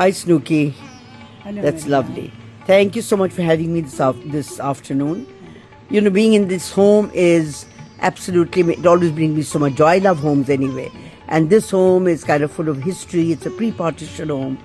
Hi, Snooki. Hello, That's Nighat. lovely. Thank you so much for having me this afternoon. You know, being in this home is absolutely, it always brings me so much joy. I love homes anyway. And this home is kind of full of history. It's a pre-partition home.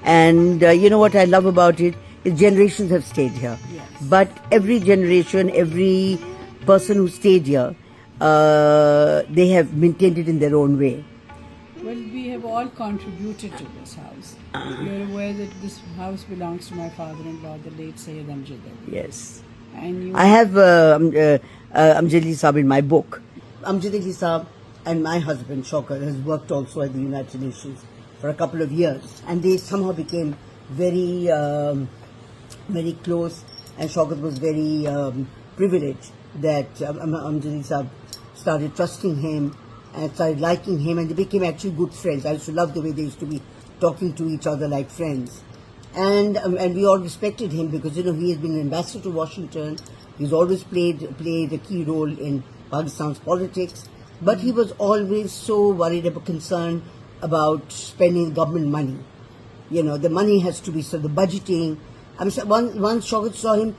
And you know what I love about it is generations have stayed here. Yes. But every generation, every person who stayed here, they have maintained it in their own way. Well, we have all contributed to this house. You're aware that this house belongs to my father-in-law, the late Sayyid Amjad Ali. Yes. And you, I have Amjad Ali Saab in my book. Amjad Ali Saab and my husband, Shaukat, has worked also at the United Nations for a couple of years. And they somehow became very, very close. And Shaukat was very privileged that Amjad Ali Saab started trusting him and started liking him, and they became actually good friends. I used to love the way they used to be talking to each other like friends. And we all respected him because, you know, he has been an ambassador to Washington. He's always played a key role in Pakistan's politics. But he was always so worried about, concerned about spending government money. You know, the money has to be, so the budgeting. I mean, once Shaukat saw him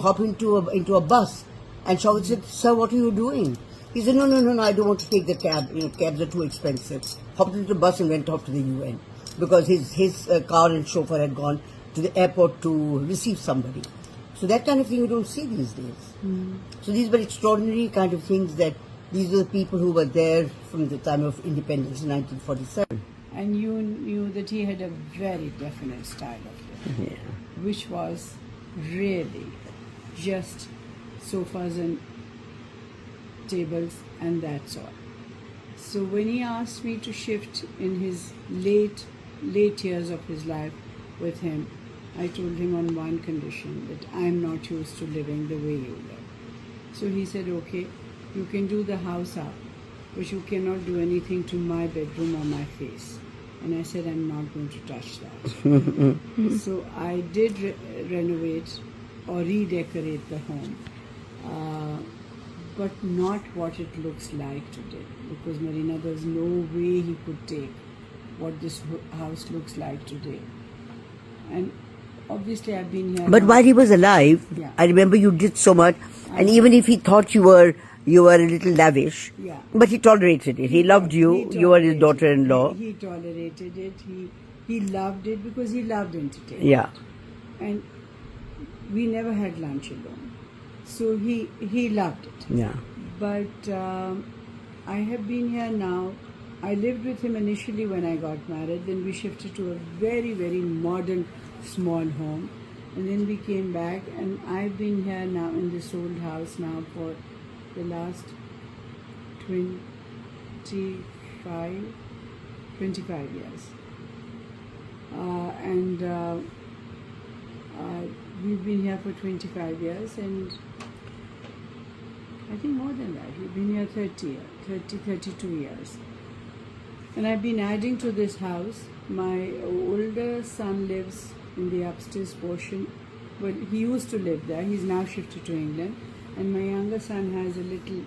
hop into a bus, and Shaukat said, "Sir, what are you doing?" He said, no, I don't want to take the cab. You know, cabs are too expensive. Hopped into the bus and went off to the UN because his car and chauffeur had gone to the airport to receive somebody. So that kind of thing you don't see these days. So these were extraordinary kind of things that these were the people who were there from the time of independence in 1947. and you knew that he had a very definite style of living, which was really just sofas and tables and that's all. So when he asked me to shift in his late years of his life with him, I told him on one condition, that I am not used to living the way you live. So he said, okay, you can do the house up, but you cannot do anything to my bedroom or my face. And I said, I'm not going to touch that. So I did renovate or redecorate the home. But not what it looks like today, because Marina, there's no way he could take what this house looks like today. And obviously I've been here. But now. while he was alive, Yeah. I remember you did so much, and even if he thought you were a little lavish, Yeah. but he tolerated it. He loved you. You were his tolerated daughter-in-law. it. He tolerated it. He loved it because he loved entertainment. Yeah. And we never had lunch alone. So he loved it. Yeah. But I have been here now. I lived with him initially when I got married. Then we shifted to a very, very modern, small home. And then we came back, and I've been here now in this old house now for the last 25 years. We've been here for 25 years, and I think more than that. We've been here 32 years. And I've been adding to this house. My older son lives in the upstairs portion, but he used to live there. He's now shifted to England. And my younger son has a little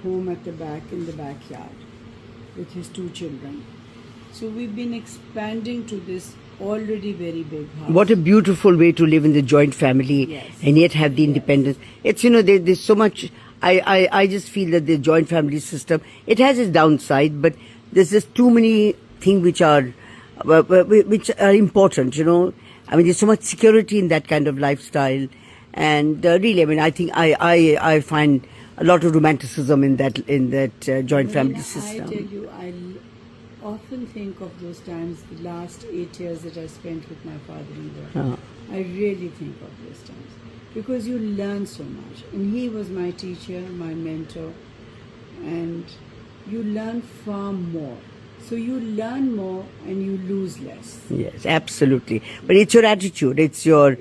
home at the back, in the backyard, with his 2 children. So we've been expanding to this already very big house. What a beautiful way to live in the joint family, Yes. and yet have the independence. It's, you know, there's so much. I just feel that the joint family system, it has its downside, but there's just too many things which are important. You know, I mean, there's so much security in that kind of lifestyle, and really, I mean, I think I find a lot of romanticism in that joint family system. I tell you, I often think of those times, the last 8 years that I spent with my father-in-law. I really think of those times because you learn so much. And he was my teacher, my mentor, and you learn far more. So you learn more and you lose less. Yes, absolutely. But it's your attitude. It's also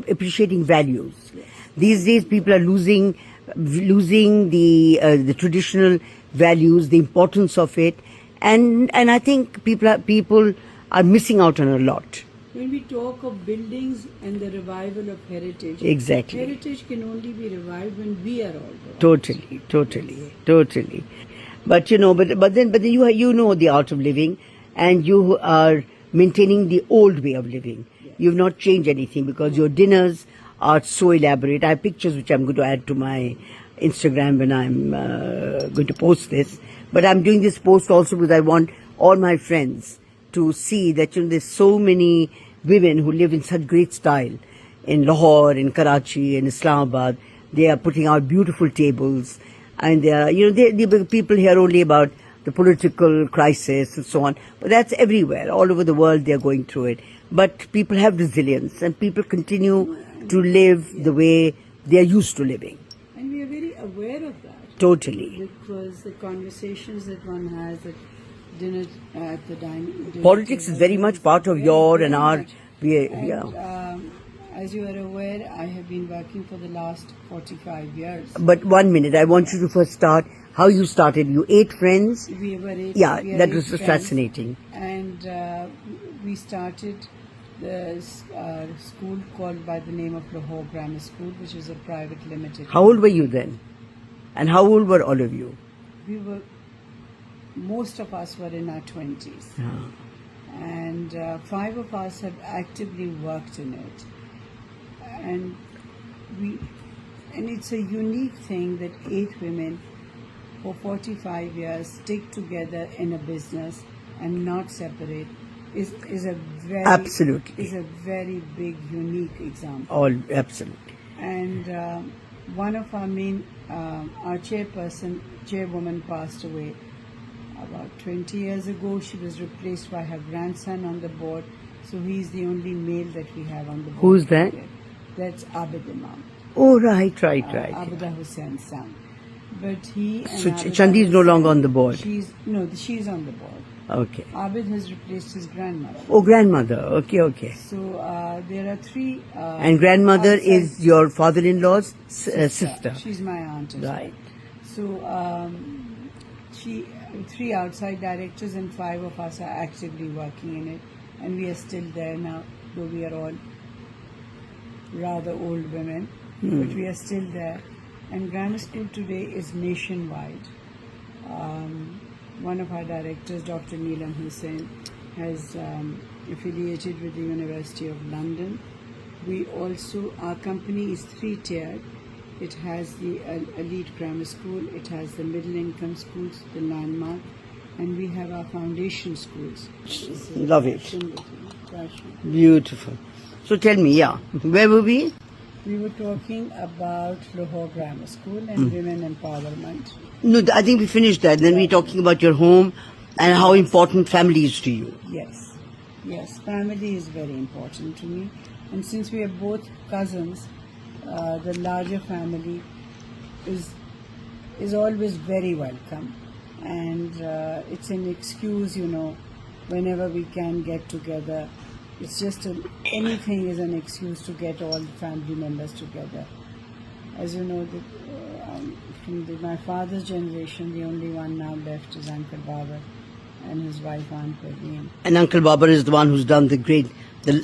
appreciating values. Yes. These days, people are losing the traditional values, the importance of it, and I think people are missing out on a lot. When we talk of buildings and the revival of heritage, Exactly. heritage can only be revived when we are all revived. Totally. But you know, but then you know the art of living, and you are maintaining the old way of living. You've not changed anything because your dinners are so elaborate. I have pictures which I'm going to add to my Instagram when I'm going to post this. But I'm doing this post also because I want all my friends to see that there's so many women who live in such great style in Lahore, in Karachi, in Islamabad. They are putting out beautiful tables, and they are, the people hear only about the political crisis and so on. But that's everywhere, all over the world. They are going through it. But people have resilience, and people continue to live the way they are used to living. And we are very aware of that. Totally. Because the conversations that one has at dinner, at the dining. Politics is very much part of your and our. As you are aware, I have been working for the last 45 years. But 1 minute, I want you to first start how you started. You 8 friends. We were 8. Yeah, we are that 8 was friends, fascinating. And we started the school called by the name of Lahore Grammar School, which is a private limited. How old were you then? And how old were all of you? Most of us were in our 20s. And 5 of us have actively worked in it. And it's a unique thing that 8 women for 45 years stick together in a business and not separate is a very Absolutely. is a very big unique example. All absolutely. And one of our main our chairwoman passed away about 20 years ago. She was replaced by her grandson on the board, so he's the only male that we have on the board. Who's that? That's Abid Imam. Oh, right. Abida Hussein's son. But he and So Abida Chandi is no Hussain- longer on the board. She's on the board. Okay. Abid has replaced his grandmother. Oh, grandmother. Okay. So there are 3. And grandmother outside- is your father-in-law's sister. She's my aunt as Right. well. So 3 outside directors and 5 of us are actively working in it, and we are still there now, though we are all rather old women, but we are still there. And grammar school today is nationwide. One of our directors, Dr. Neelam Hussain, has affiliated with the University of London. Our company is 3-tiered. It has the elite grammar school, it has the middle income schools, the landmark, and we have our foundation schools. Love it. Beautiful. So tell me, where were we? We were talking about Lahore Grammar School and women empowerment. No, I think we finished that. Then we're talking about your home and how important family is to you. Yes, family is very important to me. And since we are both cousins, the larger family is always very welcome. And it's an excuse, whenever we can get together. It's just anything is an excuse to get all the family members together. As you know, from my father's generation, the only one now left is Uncle Babar and his wife Aunt Parveen. And Uncle Babar is the one who's done the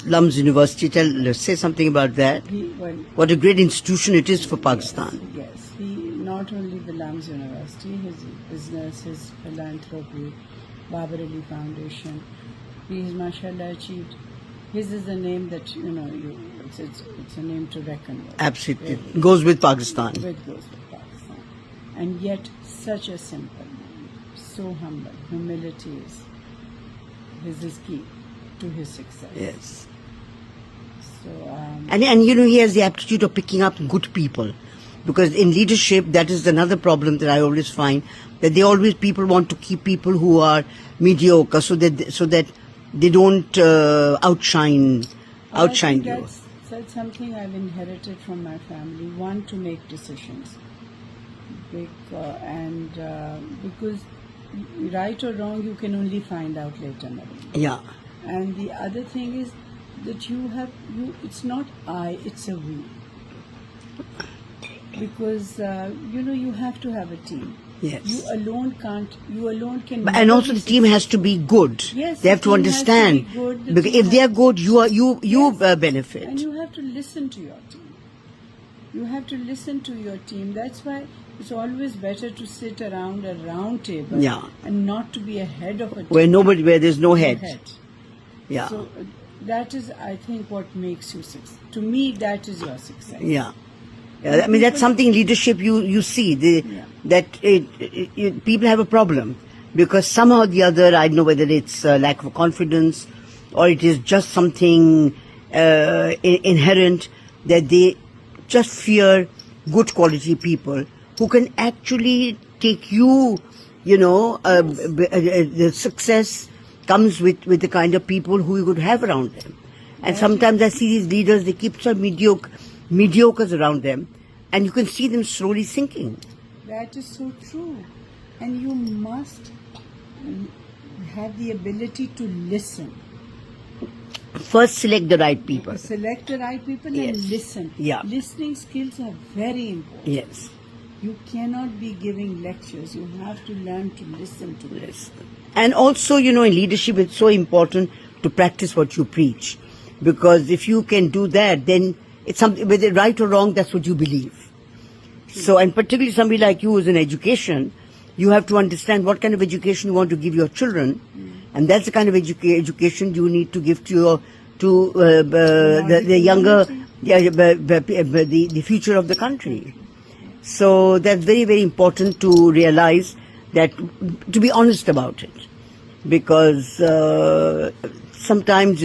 Lums University. Say something about that. What a great institution it is for Pakistan. Yes, he not only the Lums University, his business, his philanthropy, Babar Ali Foundation. He has, mashallah, achieved. His is a name that it's a name to reckon with. Absolutely, it goes with Pakistan. And yet such a simple man, so humble. Humility is key to his success. Yes. So and he has the aptitude of picking up good people, because in leadership that is another problem that I always find, that people want to keep people who are mediocre so that they don't outshine you. That's something I've inherited from my family. One, to make decisions, because right or wrong you can only find out later. Yeah. And the other thing is that it's not I, it's a we. Because you have to have a team. Yes. You alone can. And also the team has to be good. Yes, they have to understand. Because if they are good, you benefit. And you have to listen to your team. That's why it's always better to sit around a round table Yeah. and not to be a head of a table. where there's no head. Yeah. So that is, I think, what makes you success. To me, that is your success. Yeah. Yeah, I mean, that's something leadership you see, that people have a problem because somehow or the other, I don't know whether it's lack of confidence or it is just something inherent that they just fear good quality people who can actually take you, the success comes with the kind of people who you could have around them. And sometimes I see these leaders, they keep some mediocres around them, and you can see them slowly sinking. That is so true. And you must have the ability to listen. First, select the right people. Select the right people Yes. and listen. Yeah. Listening skills are very important. Yes. You cannot be giving lectures. You have to learn to listen to this. And also, in leadership, it's so important to practice what you preach. Because if you can do that, then it's something, whether right or wrong, that's what you believe. So, and particularly somebody like you who's in education, you have to understand what kind of education you want to give your children. And that's the kind of education you need to give to the younger, the future of the country. So that's very, very important to realize that, to be honest about it. Because sometimes,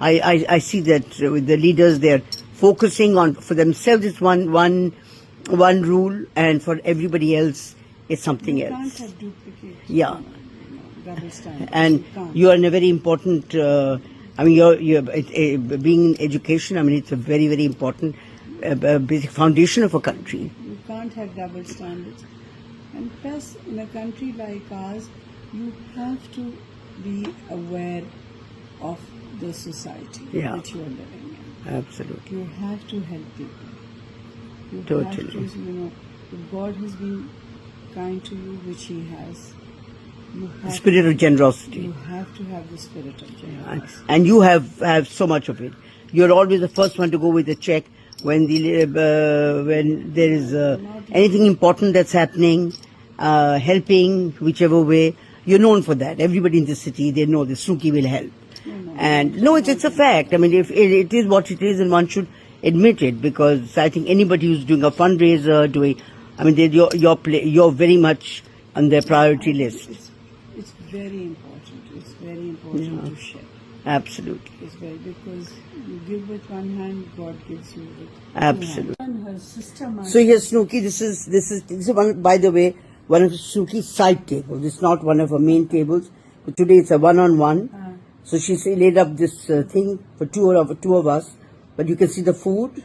I see that with the leaders, they're focusing on, for themselves it's one rule, and for everybody else it's something You else. can't have duplicate. Yeah. Double standards. And can't. you are in a very important, you're being in education, it's a very, very important basic foundation of a country. You can't have double standards. And plus, in a country like ours, you have to be aware of the society Yeah. that you are living in. Absolutely. You have to help people. You Totally. have to, if God has been kind to you, which He has, you have Spirit of generosity. You have to have the spirit of generosity. And you have so much of it. You're always the first one to go with a check when there is anything important that's happening, helping whichever way. You're known for that. Everybody in the city, they know the Snooki will help. And it's a fact. If it is what it is, and one should admit it, because I think anybody who's doing a fundraiser, you're very much on their priority list. It's very important. It's very important to share. Absolutely. It's because you give with one hand, God gives you with Absolutely. two hands. And her sister, So here's Snooki. This is one, by the way, one of Snooki's side tables. It's not one of her main tables. But today it's a one-on-one. So she laid up this thing for two of us. But you can see the food.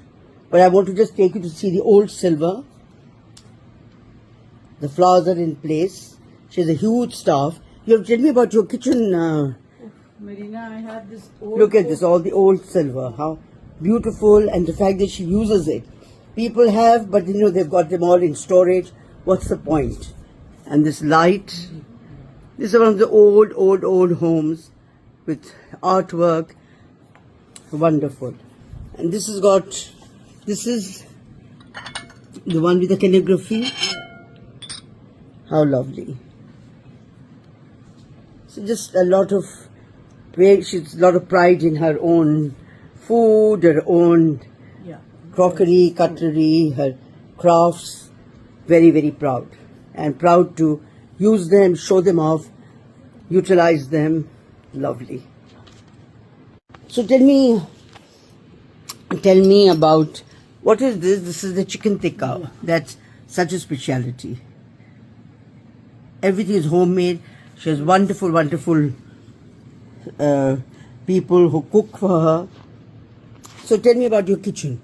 But I want to just take you to see the old silver. The flowers are in place. She has a huge staff. You have to tell me about your kitchen. Marina, I have this old Look at this, all the old silver. How beautiful, and the fact that she uses it. People have, but they've got them all in storage. What's the point? And this light. This is one of the old homes with artwork. Wonderful. And this is the one with the calligraphy. How lovely. So just a lot of pride in her own food, her own crockery, cutlery, her crafts. Very, very proud. And proud to use them, show them off, utilize them. Lovely. So tell me about, what is this? This is the chicken tikka. That's such a speciality. Everything is homemade. She has wonderful people who cook for her. So tell me about your kitchen.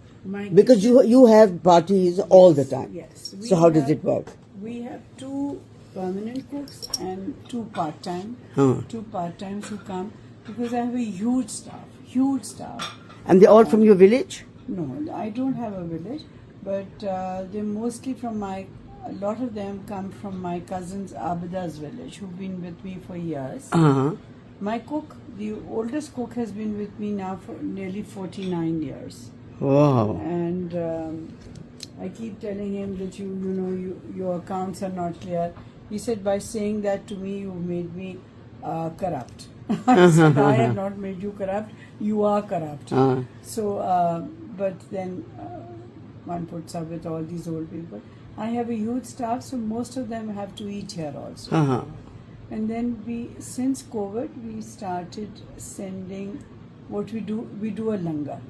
Because you have parties all the time. Yes. So how does it work? We have 2 permanent cooks and 2 part-time. 2 part-times who come, because I have a huge staff. And they're all from your village? No, I don't have a village, but they're mostly from a lot of them come from my cousin's Abida's village, who've been with me for years. My cook, the oldest cook, has been with me now for nearly 49 years. Wow. And I keep telling him that your accounts are not clear. He said, by saying that to me, you made me corrupt. I said, I have not made you corrupt. You are corrupt. So, but then one puts up with all these old people. I have a huge staff, so most of them have to eat here also. And then since COVID, we started sending what we do. We do a langar.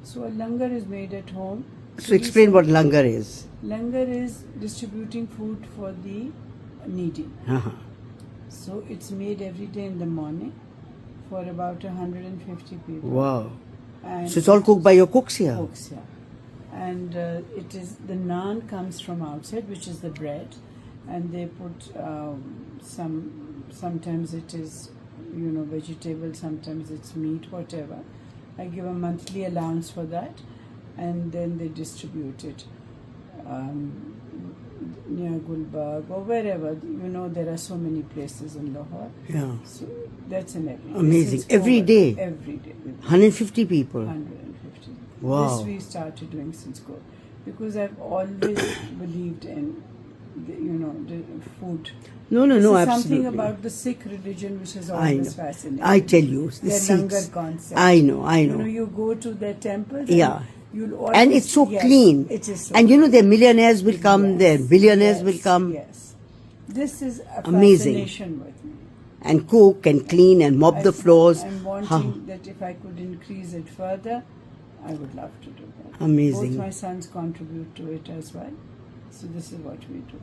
So a langar is made at home. So explain what langar is. Langar is distributing food for the needy. So it's made every day in the morning for about 150 people. Wow. And So it's all cooked by your cooks here? Cooks, yeah. And it is, the naan comes from outside, which is the bread, and they put sometimes it is, vegetable, sometimes it's meat, whatever. I give a monthly allowance for that, and then they distribute it near Gulbarg or wherever. There are so many places in Lahore. Yeah. So that's an every day. Amazing. Since Every COVID, day? Every day. 150 people? 150. Wow. This we started doing since COVID, because I've always believed in the food. No, This is absolutely. something about the Sikh religion which has always fascinated I tell me. you, the Their Sikhs. langar concept. I know. You go to their temples. Yeah. You'll always, And it's so yes, clean. It is so And their millionaires will come, their billionaires will come Yes. This is a Amazing. fascination with me. and cook and clean and mop the floors. I'm wanting that if I could increase it further, I would love to do that. Amazing. Both my sons contribute to it as well. So this is what we do.